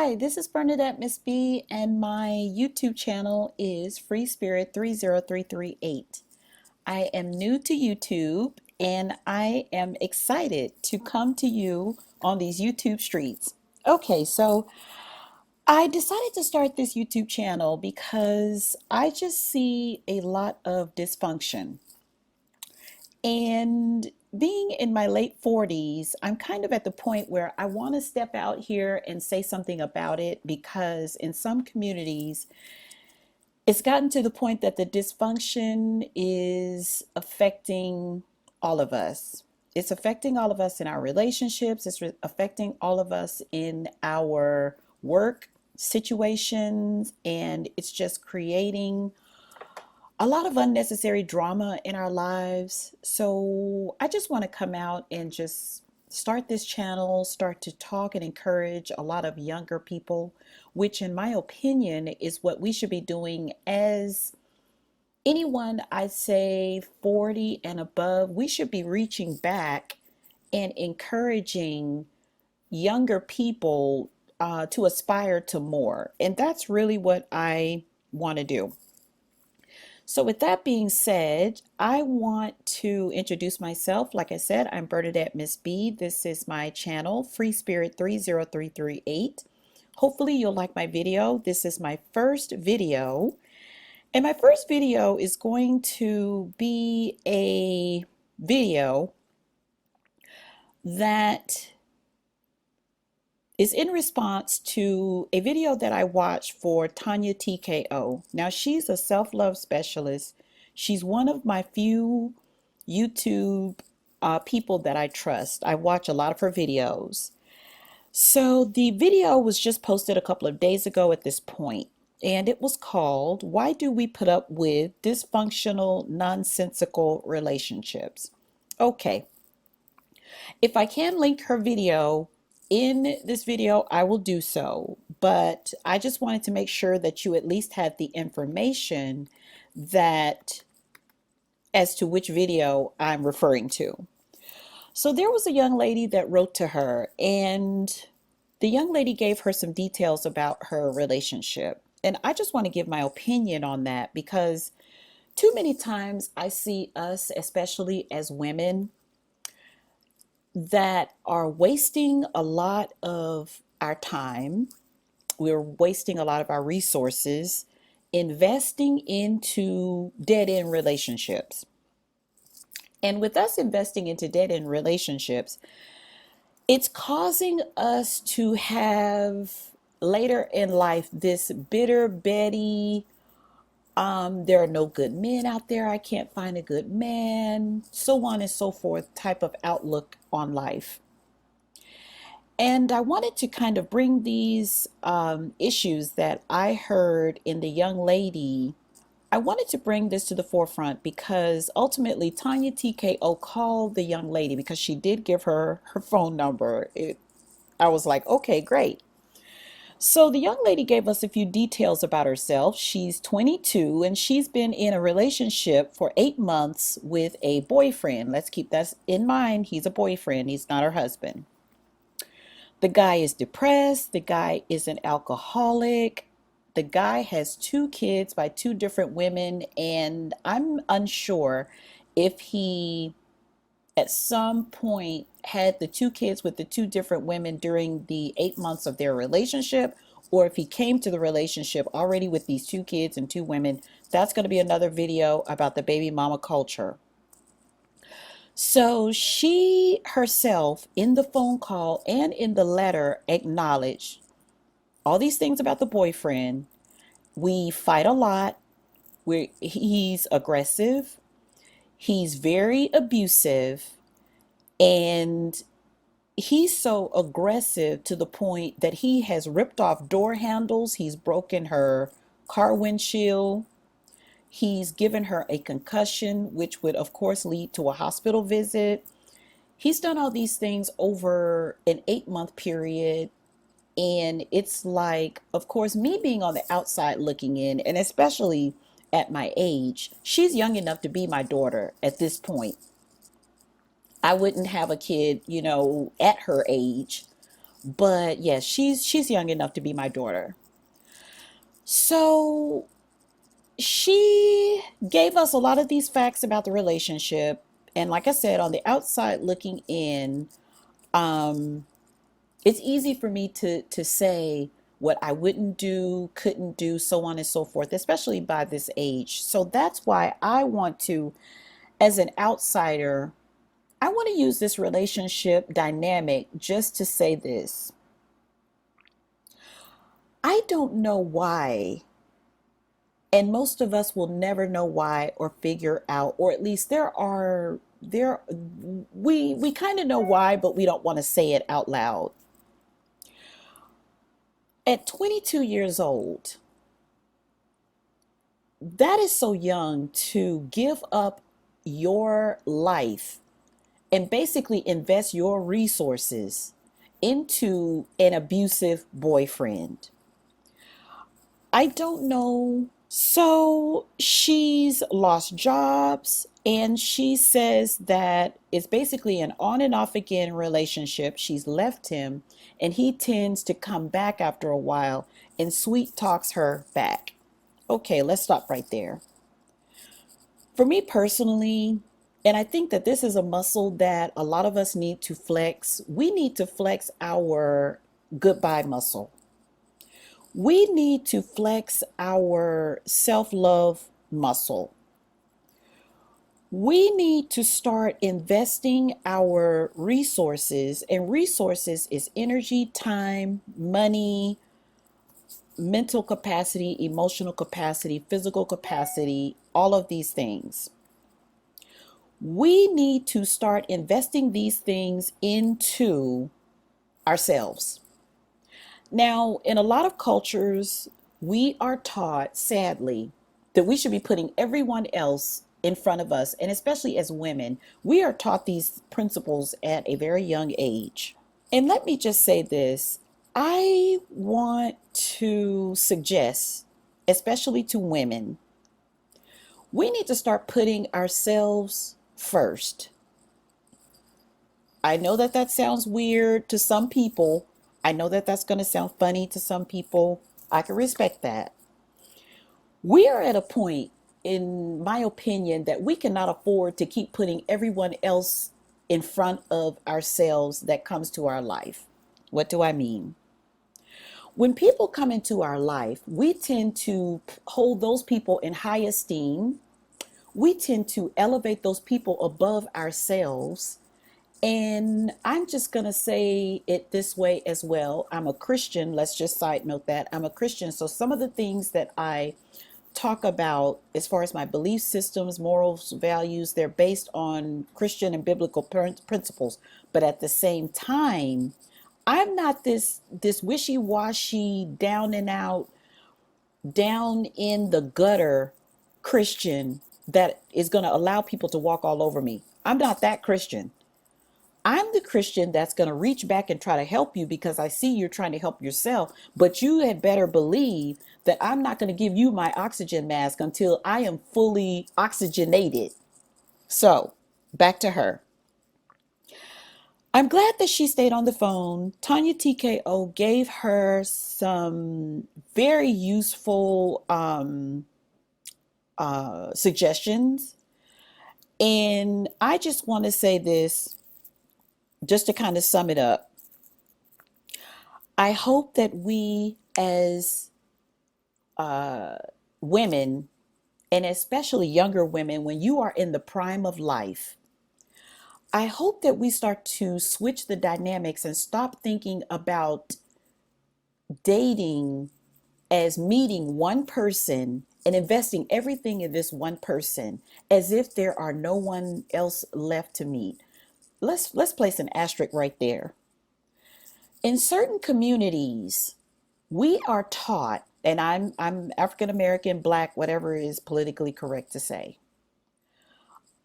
Hi, this is Bernadette Miss B, and my YouTube channel is Free Spirit 30338. I am new to YouTube and I am excited to come to you on these YouTube streets. Okay, so I decided to start this YouTube channel because I just see a lot of dysfunction. And being in my late 40s, I'm kind of at the point where I want to step out here and say something about it because in some communities, it's gotten to the point that the dysfunction is affecting all of us. It's affecting all of us in our relationships, affecting all of us in our work situations, and it's just creating a lot of unnecessary drama in our lives. So I just want to come out and just start this channel, start to talk and encourage a lot of younger people, which, in my opinion, is what we should be doing as anyone, I'd say 40 and above. We should be reaching back and encouraging younger people to aspire to more. And that's really what I want to do. So, with that being said, I want to introduce myself. Like I said, I'm Bernadette Miss B. This is my channel, Free Spirit 30338. Hopefully, you'll like my video. This is my first video, and my first video is going to be a video that is in response to a video that I watched for Tanya TKO. Now, she's a self-love specialist. She's one of my few YouTube people that I trust. I watch a lot of her videos. So the video was just posted a couple of days ago at this point, and it was called, "Why Do We Put Up with Dysfunctional, Nonsensical Relationships?" Okay, if I can link her video in this video, I will do so. But I just wanted to make sure that you at least had the information that as to which video I'm referring to. So there was a young lady that wrote to her, and the young lady gave her some details about her relationship. And I just want to give my opinion on that because too many times I see us, especially as women, that are wasting a lot of our time. We're wasting a lot of our resources investing into dead end relationships. And with us investing into dead end relationships, it's causing us to have later in life this bitter Betty. There are no good men out there. I can't find a good man, so on and so forth type of outlook on life. And I wanted to kind of bring these issues that I heard in the young lady. I wanted to bring this to the forefront because ultimately Tanya TKO called the young lady because she did give her phone number. I was like, okay, great. So the young lady gave us a few details about herself. She's 22 and she's been in a relationship for 8 months with a boyfriend. Let's keep that in mind. He's a boyfriend, he's not her husband. The guy is depressed. The guy is an alcoholic. The guy has two kids by two different women, and I'm unsure if he at some point had the two kids with the two different women during the 8 months of their relationship, or if he came to the relationship already with these two kids and two women. That's going to be another video about the baby mama culture. So she herself, in the phone call and in the letter, acknowledged all these things about the boyfriend. We fight a lot. He's aggressive. He's very abusive. And he's so aggressive to the point that he has ripped off door handles. He's broken her car windshield. He's given her a concussion, which would, of course, lead to a hospital visit. He's done all these things over an 8 month period. And it's like, of course, me being on the outside looking in, and especially at my age, she's young enough to be my daughter at this point. I wouldn't have a kid, at her age. But yes, she's young enough to be my daughter. So she gave us a lot of these facts about the relationship. And like I said, on the outside looking in, um, it's easy for me to say what I wouldn't do, couldn't do, so on and so forth, especially by this age. So that's why I want to, as an outsider, I want to use this relationship dynamic just to say this. I don't know why, and most of us will never know why or figure out, or at least there we kind of know why, but we don't want to say it out loud. At 22 years old, that is so young to give up your life and basically invest your resources into an abusive boyfriend. I don't know. So she's lost jobs and she says that it's basically an on and off again relationship. She's left him and he tends to come back after a while and sweet talks her back. Okay, let's stop right there. For me personally, and I think that this is a muscle that a lot of us need to flex, we need to flex our goodbye muscle. We need to flex our self love muscle. We need to start investing our resources, and resources is energy, time, money, mental capacity, emotional capacity, physical capacity, all of these things. We need to start investing these things into ourselves. Now, in a lot of cultures, we are taught, sadly, that we should be putting everyone else in front of us. And especially as women, we are taught these principles at a very young age. And let me just say this, I want to suggest, especially to women, we need to start putting ourselves first. I know that that sounds weird to some people. I know that that's going to sound funny to some people. I can respect that. We are at a point, in my opinion, that we cannot afford to keep putting everyone else in front of ourselves that comes to our life. What do I mean? When people come into our life, we tend to hold those people in high esteem. We tend to elevate those people above ourselves. And I'm just going to say it this way as well. I'm a Christian. Let's just side note that I'm a Christian. So some of the things that I talk about as far as my belief systems, morals, values, they're based on Christian and biblical principles. But at the same time, I'm not this wishy-washy, down and out, down in the gutter Christian that is going to allow people to walk all over me. I'm not that Christian. I'm the Christian that's going to reach back and try to help you because I see you're trying to help yourself. But you had better believe that I'm not going to give you my oxygen mask until I am fully oxygenated. So, back to her. I'm glad that she stayed on the phone. Tanya TKO gave her some very useful suggestions. And I just want to say this just to kind of sum it up. I hope that we as women, and especially younger women, when you are in the prime of life, I hope that we start to switch the dynamics and stop thinking about dating as meeting one person and investing everything in this one person as if there are no one else left to meet. Let's place an asterisk right there. In certain communities, we are taught, and I'm African American, black, whatever is politically correct to say.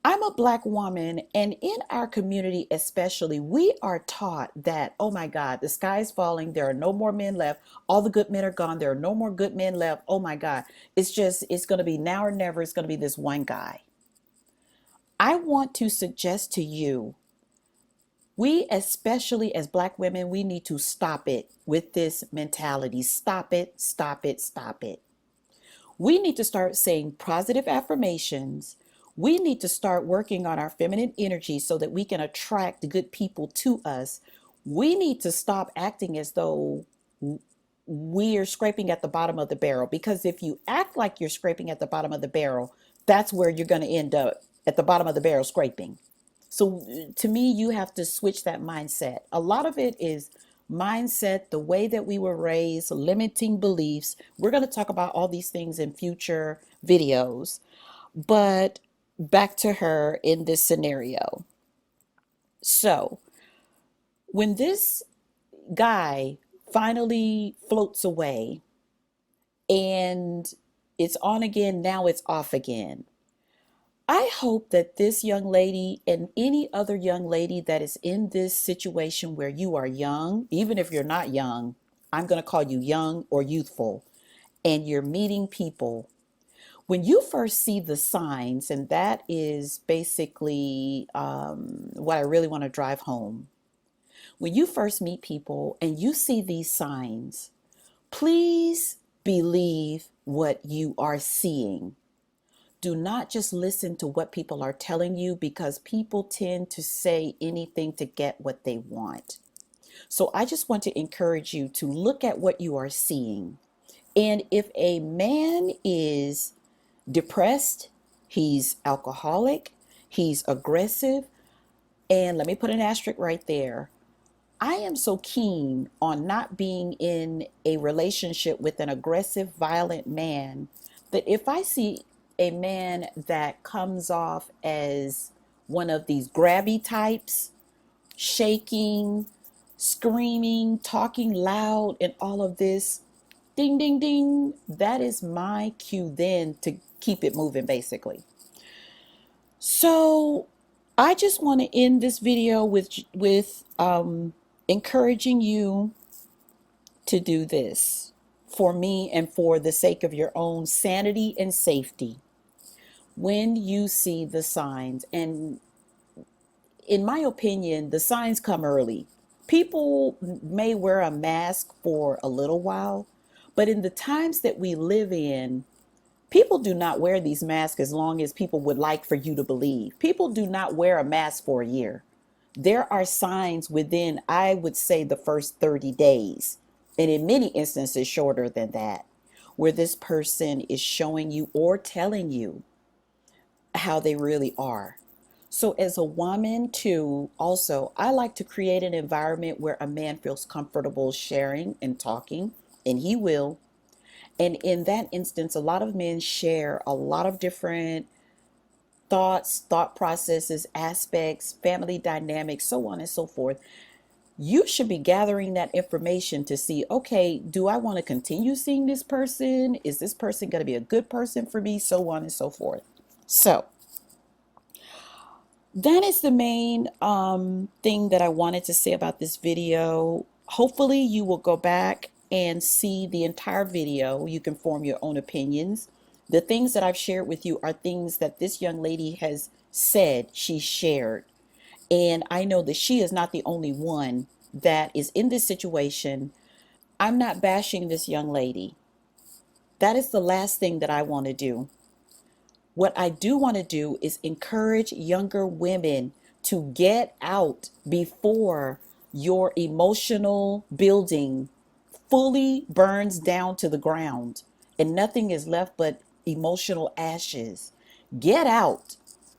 I'm a black woman, and in our community especially, we are taught that, oh my God, the sky is falling, there are no more men left, all the good men are gone, there are no more good men left. Oh my God. It's going to be now or never, it's going to be this one guy. I want to suggest to you, We, especially as Black women, we need to stop it with this mentality. Stop it, stop it, stop it. We need to start saying positive affirmations. We need to start working on our feminine energy so that we can attract good people to us. We need to stop acting as though we are scraping at the bottom of the barrel, because if you act like you're scraping at the bottom of the barrel, that's where you're going to end up, at the bottom of the barrel scraping. So to me, you have to switch that mindset. A lot of it is mindset, the way that we were raised, limiting beliefs. We're going to talk about all these things in future videos. But back to her in this scenario. So when this guy finally floats away and it's on again, now it's off again. I hope that this young lady and any other young lady that is in this situation where you are young, even if you're not young, I'm going to call you young or youthful, and you're meeting people. When you first see the signs, and that is basically what I really want to drive home. When you first meet people and you see these signs, please believe what you are seeing. Do not just listen to what people are telling you, because people tend to say anything to get what they want. So I just want to encourage you to look at what you are seeing. And if a man is depressed, he's alcoholic, he's aggressive, and let me put an asterisk right there. I am so keen on not being in a relationship with an aggressive, violent man that if I see a man that comes off as one of these grabby types, shaking, screaming, talking loud, and all of this, ding, ding, ding, that is my cue then to keep it moving, basically. So I just want to end this video with encouraging you to do this for me and for the sake of your own sanity and safety. When you see the signs, and in my opinion, the signs come early. People may wear a mask for a little while, but in the times that we live in, people do not wear these masks as long as people would like for you to believe. People do not wear a mask for a year. There are signs within, I would say, the first 30 days, and in many instances shorter than that, where this person is showing you or telling you how they really are. So as a woman too, also, I like to create an environment where a man feels comfortable sharing and talking, and he will. And in that instance, a lot of men share a lot of different thoughts, thought processes, aspects, family dynamics, so on and so forth. You should be gathering that information to see, okay, do I want to continue seeing this person? Is this person going to be a good person for me? So on and so forth. So that is the main thing that I wanted to say about this video. Hopefully you will go back and see the entire video. You can form your own opinions. The things that I've shared with you are things that this young lady has said she shared. And I know that she is not the only one that is in this situation. I'm not bashing this young lady. That is the last thing that I want to do. What I do want to do is encourage younger women to get out before your emotional building fully burns down to the ground and nothing is left but emotional ashes. Get out,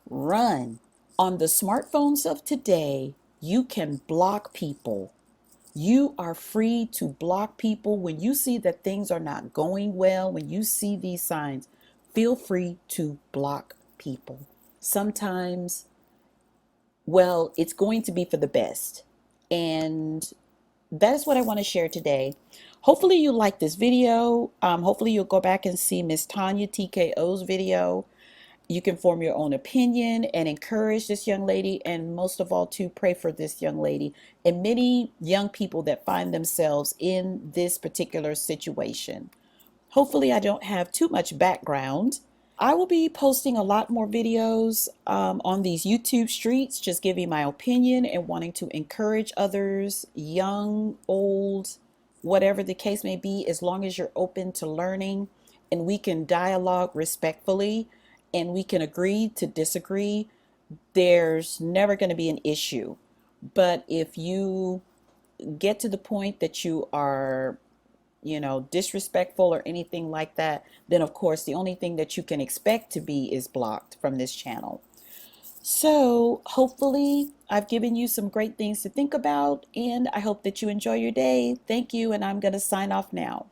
run. On the smartphones of today, you can block people. You are free to block people when you see that things are not going well. When you see these signs, feel free to block people. Sometimes, well, it's going to be for the best. And that is what I want to share today. Hopefully you like this video. Hopefully you'll go back and see Miss Tanya TKO's video. You can form your own opinion and encourage this young lady, and most of all to pray for this young lady and many young people that find themselves in this particular situation. Hopefully I don't have too much background. I will be posting a lot more videos on these YouTube streets, just giving my opinion and wanting to encourage others, young, old, whatever the case may be, as long as you're open to learning and we can dialogue respectfully and we can agree to disagree, there's never going to be an issue. But if you get to the point that you are, disrespectful or anything like that, then of course the only thing that you can expect to be is blocked from this channel. So hopefully I've given you some great things to think about, and I hope that you enjoy your day. Thank you, and I'm going to sign off now.